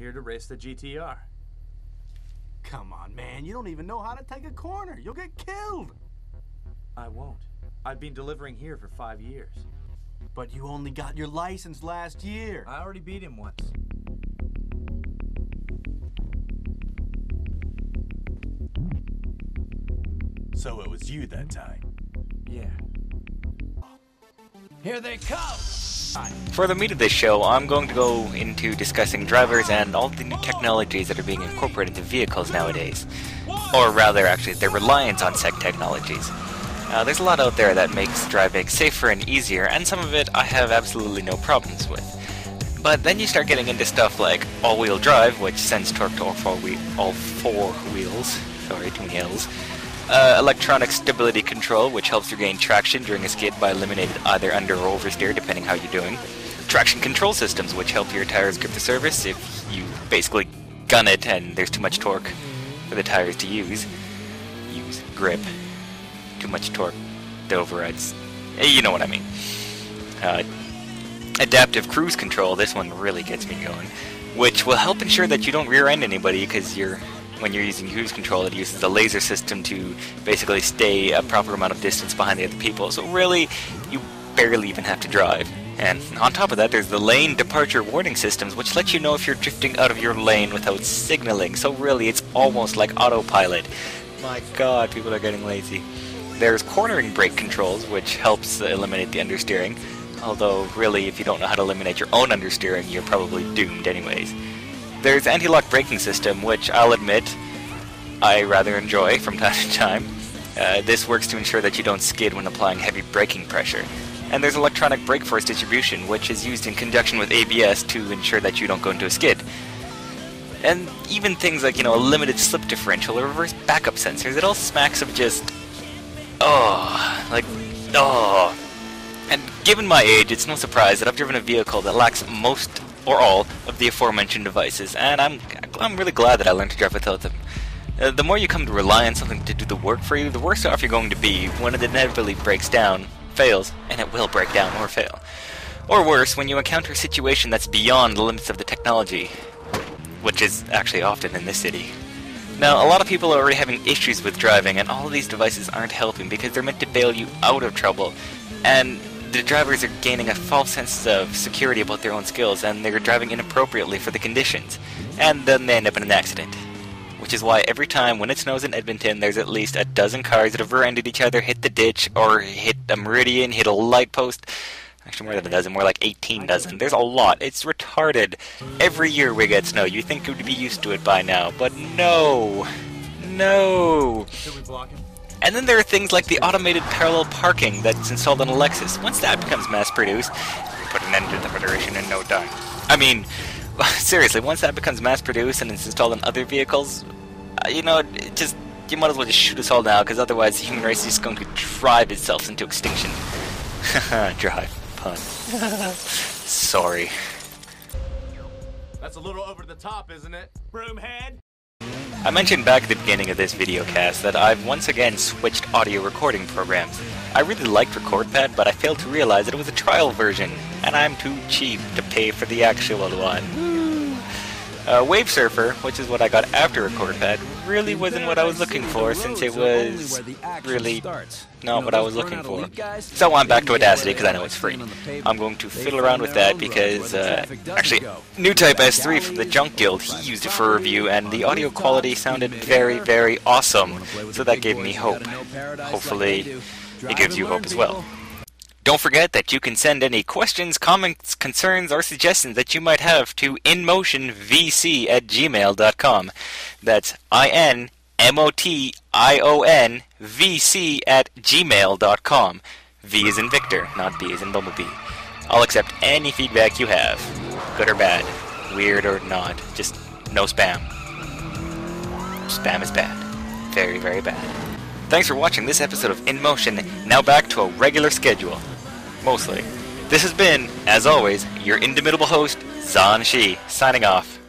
here to race the GTR. Come on, man. You don't even know how to take a corner. You'll get killed. I won't. I've been delivering here for 5 years. But you only got your license last year. I already beat him once. So it was you that time. Yeah. Here they come! For the meat of this show, I'm going to go into discussing drivers and all the new technologies that are being incorporated into vehicles nowadays. Or rather, actually, their reliance on said technologies. There's a lot out there that makes driving safer and easier, and some of it I have absolutely no problems with. But then you start getting into stuff like all-wheel drive, which sends torque to all four wheels. Sorry, too many L's. Electronic stability control, which helps you gain traction during a skid by eliminating either under or oversteer, depending how you're doing. Traction control systems, which help your tires grip the surface if you basically gun it and there's too much torque for the tires to use. Grip. Too much torque. The overrides. You know what I mean. Adaptive cruise control, this one really gets me going, which will help ensure that you don't rear-end anybody, because when you're using cruise control, it uses a laser system to basically stay a proper amount of distance behind the other people, so really, you barely even have to drive. And on top of that, there's the lane departure warning systems, which let you know if you're drifting out of your lane without signaling, so really, it's almost like autopilot. My god, people are getting lazy. There's cornering brake controls, which helps eliminate the understeering, although really, if you don't know how to eliminate your own understeering, you're probably doomed anyways. There's anti-lock braking system, which I'll admit I rather enjoy from time to time. This works to ensure that you don't skid when applying heavy braking pressure. And there's electronic brake force distribution, which is used in conjunction with ABS to ensure that you don't go into a skid. And even things like, a limited slip differential or reverse backup sensors, it all smacks of just... And given my age, it's no surprise that I've driven a vehicle that lacks most or all of the aforementioned devices, and I'm really glad that I learned to drive without them. The more you come to rely on something to do the work for you, the worse off you're going to be when it inevitably breaks down, fails, and it will break down or fail. Or worse, when you encounter a situation that's beyond the limits of the technology, which is actually often in this city. Now, a lot of people are already having issues with driving, and all of these devices aren't helping because they're meant to bail you out of trouble, and the drivers are gaining a false sense of security about their own skills, and they're driving inappropriately for the conditions, and then they end up in an accident. Which is why every time when it snows in Edmonton, there's at least a dozen cars that have rear-ended each other, hit the ditch, or hit a meridian, hit a light post. Actually, more than a dozen, more like 18 dozen. There's a lot. It's retarded. Every year we get snow. You think we'd be used to it by now, but no. No. Should we block him? And then there are things like the automated parallel parking that's installed on a Lexus. Once that becomes mass-produced, we put an end to the federation in no time. I mean, seriously, once that becomes mass-produced and it's installed on other vehicles, you might as well just shoot us all now, because otherwise the human race is just going to drive itself into extinction. Drive. Pun. Sorry. That's a little over the top, isn't it, broomhead? I mentioned back at the beginning of this video cast that I've once again switched audio recording programs. I really liked RecordPad, but I failed to realize that it was a trial version, and I'm too cheap to pay for the actual one. Wavesurfer, which is what I got after RecordPad, really wasn't what I was looking for, since it was really not what I was looking for. So I'm back to Audacity because I know it's free. I'm going to fiddle around with that because, actually, New Type S3 from the Junk Guild, he used it for review, and the audio quality sounded very, very awesome, so that gave me hope. Hopefully, it gives you hope as well. Don't forget that you can send any questions, comments, concerns, or suggestions that you might have to inmotionvc@gmail.com. That's inmotionvc@gmail.com. V is in Victor, not B is in Bumblebee. I'll accept any feedback you have, good or bad, weird or not. Just no spam. Spam is bad. Very, very bad. Thanks for watching this episode of In Motion, now back to a regular schedule. Mostly. This has been, as always, your indomitable host, Zhan, signing off.